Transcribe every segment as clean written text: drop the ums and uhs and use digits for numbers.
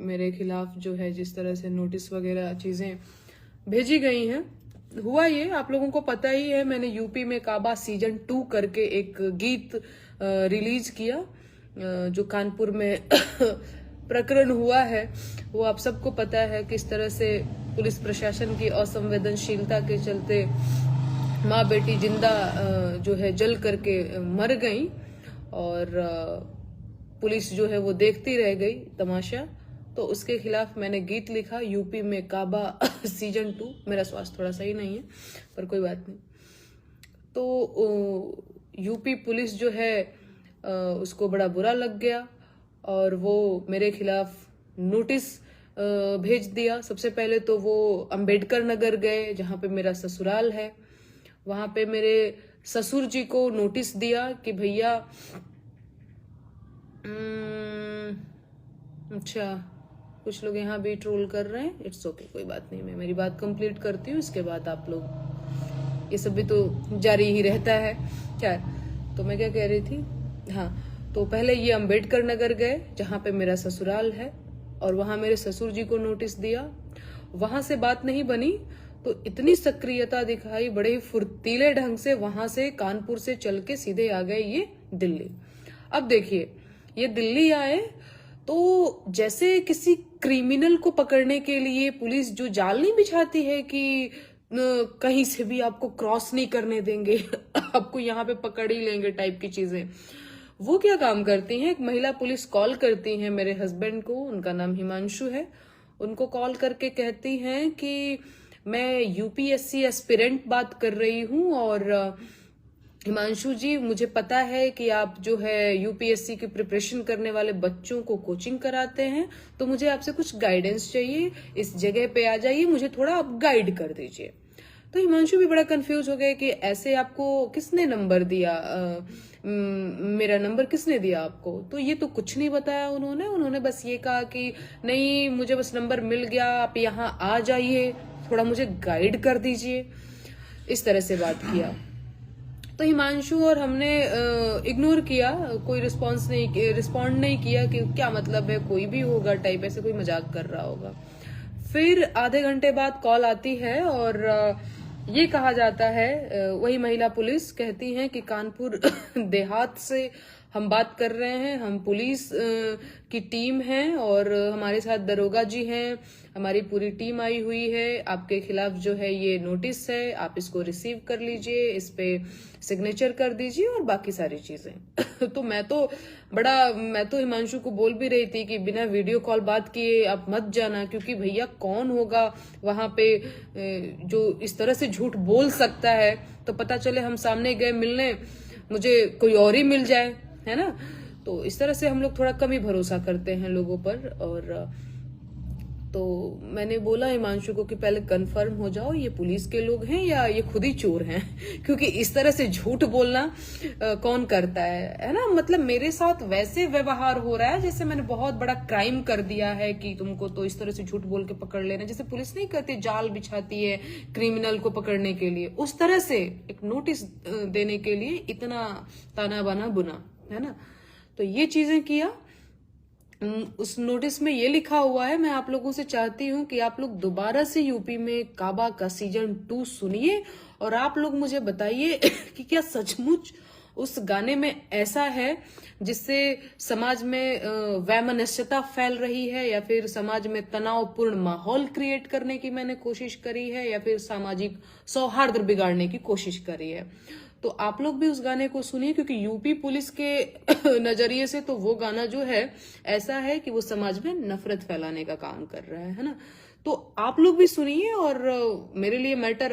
मेरे खिलाफ जो है जिस तरह से नोटिस वगैरह चीजें भेजी गई हैं, हुआ ये आप लोगों को पता ही है। मैंने यूपी में काबा सीजन 2 करके एक गीत रिलीज किया, जो कानपुर में प्रकरण हुआ है वो आप सबको पता है। किस तरह से पुलिस प्रशासन की असंवेदनशीलता के चलते माँ बेटी जिंदा जो है जल करके मर गई, और पुलिस जो है वो देखती रह गई तमाशा। तो उसके खिलाफ मैंने गीत लिखा, यूपी में काबा सीजन 2। मेरा स्वास्थ्य थोड़ा सही नहीं है पर कोई बात नहीं। तो यूपी पुलिस जो है उसको बड़ा बुरा लग गया और वो मेरे खिलाफ नोटिस भेज दिया। सबसे पहले तो वो अंबेडकर नगर गए जहां पे मेरा ससुराल है, वहां पे मेरे ससुर जी को नोटिस दिया कि भैया अच्छा कुछ लोग यहाँ भी ट्रोल कर रहे हैं, इट्स ओके कोई बात नहीं, मैं मेरी बात कंप्लीट करती हूँ, इसके बाद आप लोग, ये सब भी तो जारी ही रहता है। क्या तो मैं क्या कह रही थी, हाँ, तो पहले ये अंबेडकर नगर गए जहाँ पे मेरा ससुराल है और वहां मेरे ससुर जी को नोटिस दिया। वहां से बात नहीं बनी तो इतनी सक्रियता दिखाई, बड़े ही फुर्तीले ढंग से वहां से कानपुर से चल के सीधे आ गए ये दिल्ली। अब देखिए ये दिल्ली आए तो जैसे किसी क्रिमिनल को पकड़ने के लिए पुलिस जो जाल नहीं बिछाती है कि कहीं से भी आपको क्रॉस नहीं करने देंगे आपको यहाँ पे पकड़ ही लेंगे टाइप की चीजें, वो क्या काम करती हैं। एक महिला पुलिस कॉल करती हैं मेरे हस्बैंड को, उनका नाम हिमांशु है, उनको कॉल करके कहती हैं कि मैं यूपीएससी एस्पिरेंट बात कर रही हूँ और हिमांशु जी मुझे पता है कि आप जो है यूपीएससी की प्रिपरेशन करने वाले बच्चों को कोचिंग कराते हैं, तो मुझे आपसे कुछ गाइडेंस चाहिए, इस जगह पे आ जाइए, मुझे थोड़ा आप गाइड कर दीजिए। तो हिमांशु भी बड़ा कंफ्यूज हो गए कि ऐसे आपको किसने नंबर दिया, मेरा नंबर किसने दिया आपको। तो ये तो कुछ नहीं बताया उन्होंने बस ये कहा कि नहीं मुझे बस नंबर मिल गया, आप यहाँ आ जाइए, थोड़ा मुझे गाइड कर दीजिए, इस तरह से बात किया। तो हिमांशु और हमने इग्नोर किया, कोई रिस्पॉन्ड नहीं किया कि क्या मतलब है, कोई भी होगा टाइप, ऐसे कोई मजाक कर रहा होगा। फिर आधे घंटे बाद कॉल आती है और ये कहा जाता है, वही महिला पुलिस कहती हैं कि कानपुर देहात से हम बात कर रहे हैं, हम पुलिस की टीम है और हमारे साथ दरोगा जी हैं, हमारी पूरी टीम आई हुई है, आपके खिलाफ जो है ये नोटिस है, आप इसको रिसीव कर लीजिए, इस पे सिग्नेचर कर दीजिए और बाकी सारी चीजें। तो मैं तो हिमांशु को बोल भी रही थी कि बिना वीडियो कॉल बात किए आप मत जाना, क्योंकि भैया कौन होगा वहां पे जो इस तरह से झूठ बोल सकता है, तो पता चले हम सामने गए मिलने, मुझे कोई और ही मिल जाए, है ना। तो इस तरह से हम लोग थोड़ा कम ही भरोसा करते हैं लोगों पर। और तो मैंने बोला हिमांशु को कि पहले कंफर्म हो जाओ ये पुलिस के लोग हैं या ये खुद ही चोर हैं, क्योंकि इस तरह से झूठ बोलना कौन करता है ना। मतलब मेरे साथ वैसे व्यवहार हो रहा है जैसे मैंने बहुत बड़ा क्राइम कर दिया है कि तुमको तो इस तरह से झूठ बोल के पकड़ लेना, जैसे पुलिस नहीं करती, जाल बिछाती है क्रिमिनल को पकड़ने के लिए, उस तरह से एक नोटिस देने के लिए इतना ताना बाना बुना, है ना। तो ये चीजें किया। उस नोटिस में ये लिखा हुआ है, मैं आप लोगों से चाहती हूँ कि आप लोग दोबारा से यूपी में काबा का सीजन 2 सुनिए और आप लोग मुझे बताइए कि क्या सचमुच उस गाने में ऐसा है जिससे समाज में वैमनस्यता फैल रही है, या फिर समाज में तनावपूर्ण माहौल क्रिएट करने की मैंने कोशिश करी है, या फिर सामाजिक सौहार्द बिगाड़ने की कोशिश करी है। तो आप लोग भी उस गाने को सुनिए, क्योंकि यूपी पुलिस के नजरिए से तो वो गाना जो है ऐसा है कि वो समाज में नफरत फैलाने का काम कर रहा है ना। तो आप लोग भी सुनिए और मेरे लिए मैटर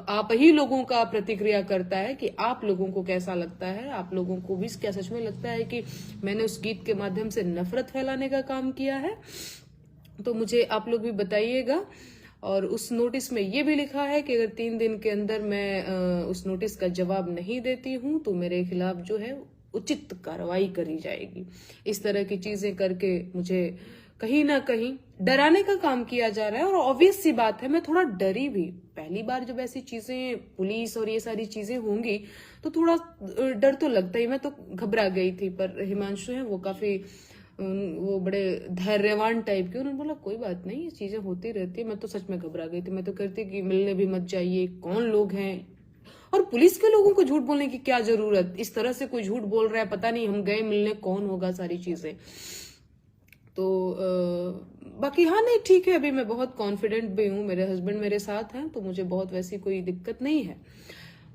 आप ही लोगों का प्रतिक्रिया करता है कि आप लोगों को कैसा लगता है, आप लोगों को भी क्या सच में लगता है कि मैंने उस गीत के माध्यम से नफरत फैलाने का काम किया है। तो मुझे आप लोग भी बताइएगा। और उस नोटिस में ये भी लिखा है कि अगर 3 दिन के अंदर मैं उस नोटिस का जवाब नहीं देती हूं तो मेरे खिलाफ जो है उचित कार्रवाई करी जाएगी। इस तरह की चीजें करके मुझे कहीं ना कहीं डराने का काम किया जा रहा है। और ऑब्वियस सी बात है मैं थोड़ा डरी भी, पहली बार जब ऐसी चीजें पुलिस और ये सारी चीजें होंगी तो थोड़ा डर तो लगता ही, मैं तो घबरा गई थी। पर हिमांशु है वो काफी वो बड़े धैर्यवान टाइप के, उन्होंने बोला कोई बात नहीं, ये चीजें होती रहती है। मैं तो सच में घबरा गई थी, मैं तो कहती कि मिलने भी मत जाइए, कौन लोग हैं, और पुलिस के लोगों को झूठ बोलने की क्या जरूरत, इस तरह से कोई झूठ बोल रहा है, पता नहीं हम गए मिलने, कौन होगा, सारी चीजें। तो बाकी हाँ नहीं ठीक है, अभी मैं बहुत कॉन्फिडेंट भी हूँ, मेरे हस्बैंड मेरे साथ हैं, तो मुझे बहुत वैसी कोई दिक्कत नहीं है।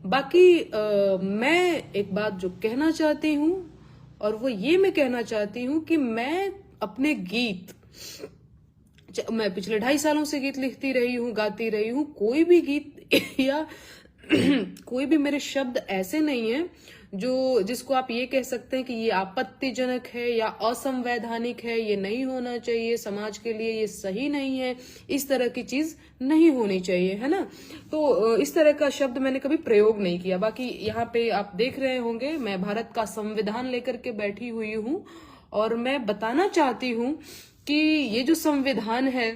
बाकी मैं एक बात जो कहना चाहती हूँ, और वो ये मैं कहना चाहती हूँ कि मैं अपने गीत, मैं पिछले 2.5 सालों से गीत लिखती रही हूँ, गाती रही हूँ, कोई भी गीत या कोई भी मेरे शब्द ऐसे नहीं है जो जिसको आप ये कह सकते हैं कि ये आपत्तिजनक है या असंवैधानिक है, ये नहीं होना चाहिए, समाज के लिए ये सही नहीं है, इस तरह की चीज नहीं होनी चाहिए, है ना। तो इस तरह का शब्द मैंने कभी प्रयोग नहीं किया। बाकी यहाँ पे आप देख रहे होंगे मैं भारत का संविधान लेकर के बैठी हुई हूँ, और मैं बताना चाहती हूँ कि ये जो संविधान है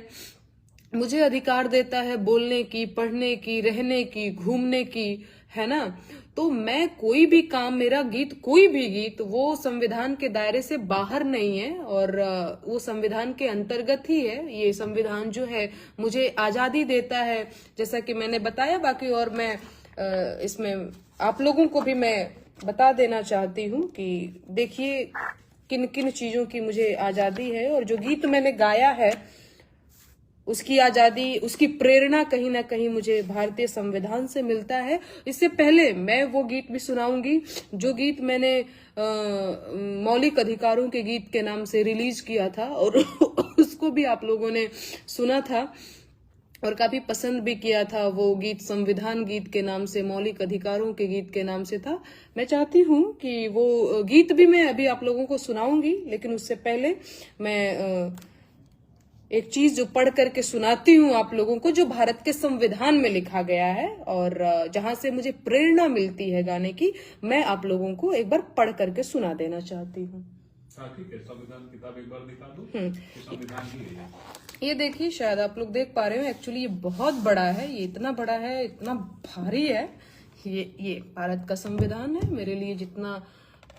मुझे अधिकार देता है बोलने की, पढ़ने की, रहने की, घूमने की, है ना। तो मैं कोई भी काम, मेरा गीत, कोई भी गीत वो संविधान के दायरे से बाहर नहीं है, और वो संविधान के अंतर्गत ही है। ये संविधान जो है मुझे आजादी देता है, जैसा कि मैंने बताया। बाकी और मैं इसमें आप लोगों को भी मैं बता देना चाहती हूँ कि देखिए किन किन चीजों की मुझे आजादी है, और जो गीत मैंने गाया है उसकी आजादी, उसकी प्रेरणा कहीं ना कहीं मुझे भारतीय संविधान से मिलता है। इससे पहले मैं वो गीत भी सुनाऊंगी जो गीत मैंने मौलिक अधिकारों के गीत के नाम से रिलीज किया था, और उसको भी आप लोगों ने सुना था और काफी पसंद भी किया था। वो गीत संविधान गीत के नाम से, मौलिक अधिकारों के गीत के नाम से था। मैं चाहती हूँ कि वो गीत भी मैं अभी आप लोगों को सुनाऊंगी, लेकिन उससे पहले मैं एक चीज जो पढ़ करके सुनाती हूँ आप लोगों को, जो भारत के संविधान में लिखा गया है और जहां से मुझे प्रेरणा मिलती है गाने की, मैं आप लोगों को एक बार पढ़ करके सुना देना चाहती हूँ। संविधान किताब एक बार दिखा दो। संविधान की है ये देखिए, शायद आप लोग देख पा रहे हो, एक्चुअली ये बहुत बड़ा है, ये इतना बड़ा है, इतना भारी है। ये भारत का संविधान है। मेरे लिए जितना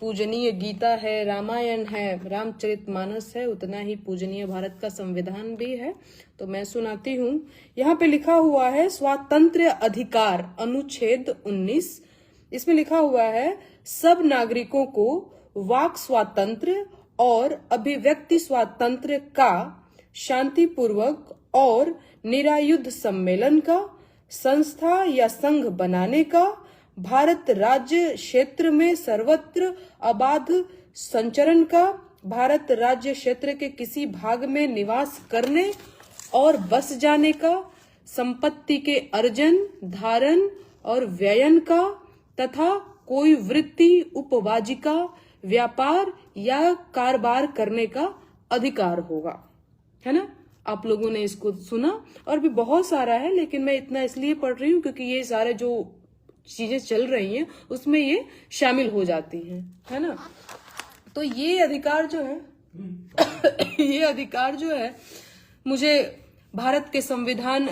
पूजनीय गीता है, रामायण है, रामचरितमानस है, उतना ही पूजनीय भारत का संविधान भी है। तो मैं सुनाती हूँ। यहाँ पे लिखा हुआ है स्वातंत्र्य अधिकार अनुच्छेद 19। इसमें लिखा हुआ है सब नागरिकों को वाक स्वातंत्र्य और अभिव्यक्ति स्वातंत्र्य का, शांतिपूर्वक और निरायुध सम्मेलन का, संस्था या संघ बनाने का, भारत राज्य क्षेत्र में सर्वत्र अबाध संचरण का, भारत राज्य क्षेत्र के किसी भाग में निवास करने और बस जाने का, संपत्ति के अर्जन, धारण और व्ययन का, तथा कोई वृत्ति, उपवाजिका, व्यापार या कारोबार करने का अधिकार होगा। है ना। आप लोगों ने इसको सुना, और भी बहुत सारा है, लेकिन मैं इतना इसलिए पढ़ रही हूँ क्योंकि ये सारे जो चीजें चल रही हैं उसमें ये शामिल हो जाती हैं, है ना। तो ये अधिकार जो है ये अधिकार जो है मुझे भारत के संविधान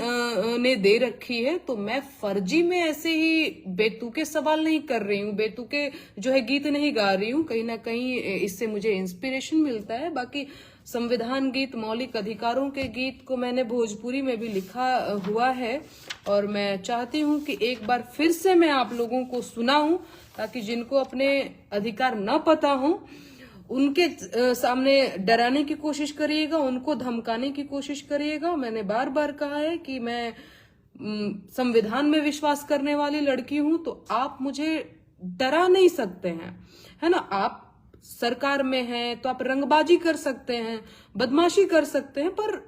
ने दे रखी है। तो मैं फर्जी में ऐसे ही बेतुके सवाल नहीं कर रही हूँ, बेतुके जो है गीत नहीं गा रही हूँ। कहीं ना कहीं इससे मुझे इंस्पिरेशन मिलता है। बाकी संविधान गीत, मौलिक अधिकारों के गीत को मैंने भोजपुरी में भी लिखा हुआ है, और मैं चाहती हूँ कि एक बार फिर से मैं आप लोगों को सुनाऊं, ताकि जिनको अपने अधिकार न पता हो उनके सामने डराने की कोशिश करिएगा, उनको धमकाने की कोशिश करिएगा। मैंने बार बार कहा है कि मैं संविधान में विश्वास करने वाली लड़की हूं, तो आप मुझे डरा नहीं सकते हैं, है ना। आप सरकार में हैं तो आप रंगबाजी कर सकते हैं, बदमाशी कर सकते हैं, पर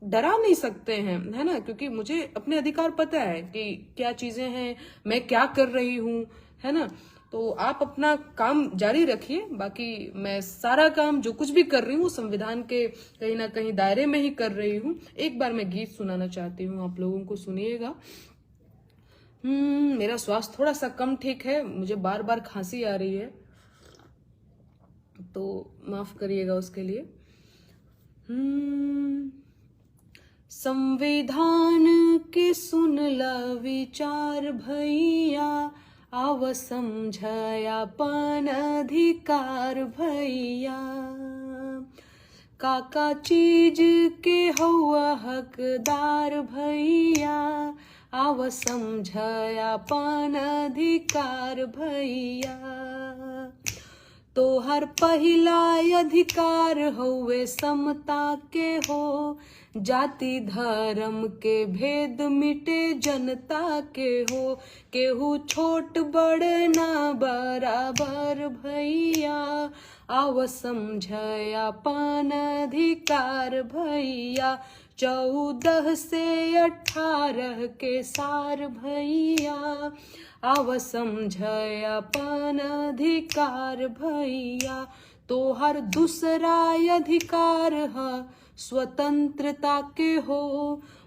डरा नहीं सकते हैं, है ना। क्योंकि मुझे अपने अधिकार पता है कि क्या चीजें हैं, मैं क्या कर रही हूं, है ना। तो आप अपना काम जारी रखिए। बाकी मैं सारा काम जो कुछ भी कर रही हूँ संविधान के कहीं ना कहीं दायरे में ही कर रही हूँ। एक बार मैं गीत सुनाना चाहती हूँ, आप लोगों को सुनिएगा। मेरा स्वास्थ्य थोड़ा सा कम ठीक है, मुझे बार बार खांसी आ रही है, तो माफ करिएगा उसके लिए। संविधान के सुनला विचार भैया, आव समझाया पान अधिकार भैया। काका चीज के हौआ हकदार भैया, आव समझया पान अधिकार भैया। तोहर पहिला अधिकार हौवे समता के हो, जाति धर्म के भेद मिटे जनता के हो। केहू छोट बड़ ना बराबर भैया, आव समझया पान अधिकार भैया। 14 से 18 के सार भैया, आव समझया पान अधिकार भैया। तोहर दूसरा अधिकार है स्वतंत्रता के हो,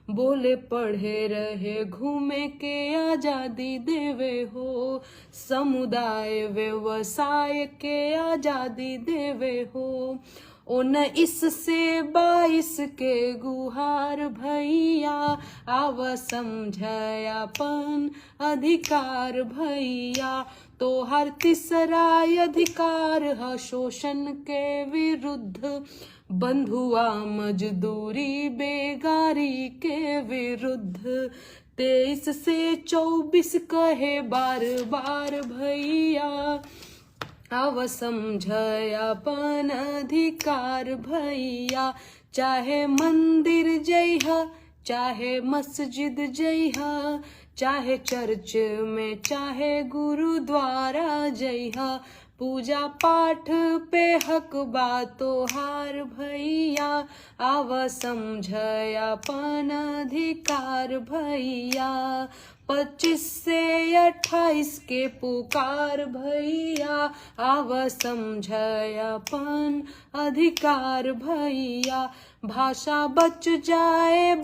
बोले पढ़े रहे घूमे के आजादी देवे हो, समुदाय व्यवसाय के आजादी देवे हो। 19 से 22 के गुहार भैया, आव समझयापन अधिकार भैया। तोहर तीसरा अधिकार है शोषण के विरुद्ध, बंधुआ मजदूरी बेगारी के विरुद्ध। 23 से 24 कहे बार बार भैया, आव समझयापन अधिकार भैया। चाहे मंदिर जइहा, चाहे मस्जिद जइहा, चाहे चर्च में, चाहे गुरुद्वारा जइहा, पूजा पाठ पे हक बा तोहार भैया, आव समझयापन अधिकार भैया। 25 से 28 के पुकार भैया, आव समझयापन अधिकार भैया। भाषा बच जाए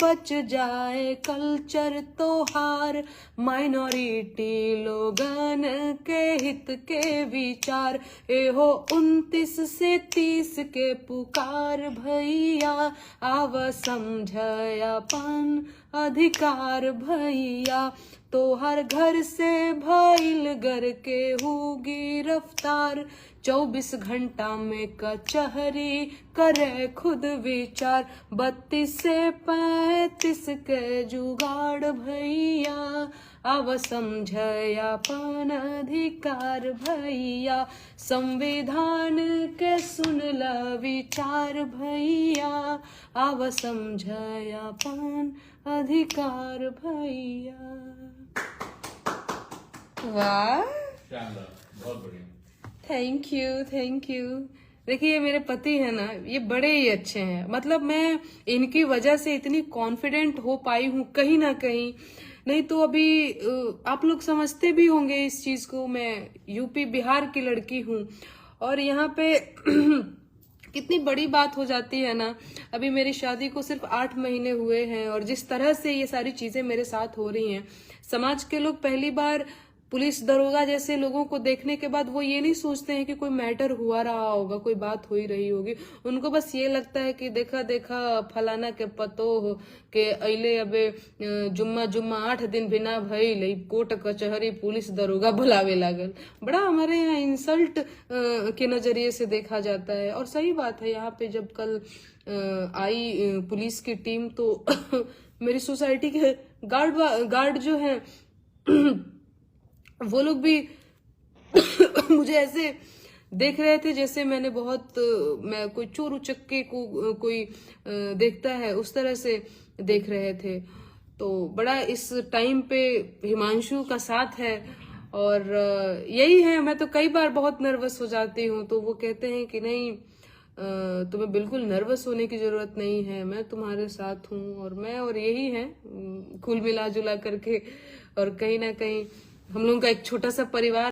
कल्चर तोहार, माइनॉरिटी लोगन के हित के विचार। एहो 29 से 30 के पुकार भैया, आव समझयापन अधिकार भैया। तोहर घर से भइल घर के हु गिरफ्तार, 24 घंटा में कचहरी करे खुद विचार। 32 से 35 के जुगाड़ भैया, आव समझयापन अधिकार भैया। संविधान के सुनला विचार भैया, आव समझयापन अधिकार भैया। वाह, शानदार, बहुत बढ़िया। Thank you. देखिए ये मेरे पति है ना, ये बड़े ही अच्छे हैं। मतलब मैं इनकी वजह से इतनी कॉन्फिडेंट हो पाई हूँ कहीं ना कहीं। नहीं तो अभी आप लोग समझते भी होंगे इस चीज को, मैं यूपी बिहार की लड़की हूँ और यहाँ पे कितनी बड़ी बात हो जाती है ना। अभी मेरी शादी को सिर्फ 8 महीने हुए हैं और जिस तरह से ये सारी चीजें मेरे साथ हो रही हैं, समाज के लोग पहली बार पुलिस दरोगा जैसे लोगों को देखने के बाद वो ये नहीं सोचते हैं कि कोई मैटर हुआ रहा होगा, कोई बात हो ही रही होगी। उनको बस ये लगता है कि देखा देखा फलाना के पतो हो के अइले अबे जुम्मा 8 दिन भी ना भइल, कोर्ट कचहरी पुलिस दरोगा बुलावे लागल। बड़ा हमारे यहाँ इंसल्ट के नजरिए से देखा जाता है। और सही बात है, यहाँ पे जब कल आई पुलिस की टीम तो मेरी सोसाइटी के गार्ड जो है वो लोग भी मुझे ऐसे देख रहे थे जैसे मैं कोई चोर उचक्के को कोई देखता है उस तरह से देख रहे थे। तो बड़ा इस टाइम पे हिमांशु का साथ है और यही है। मैं तो कई बार बहुत नर्वस हो जाती हूँ, तो वो कहते हैं कि नहीं तुम्हें बिल्कुल नर्वस होने की जरूरत नहीं है, मैं तुम्हारे साथ हूँ। और यही है कुल मिला जुला करके। और कहीं ना कहीं हम लोगों का एक छोटा सा परिवार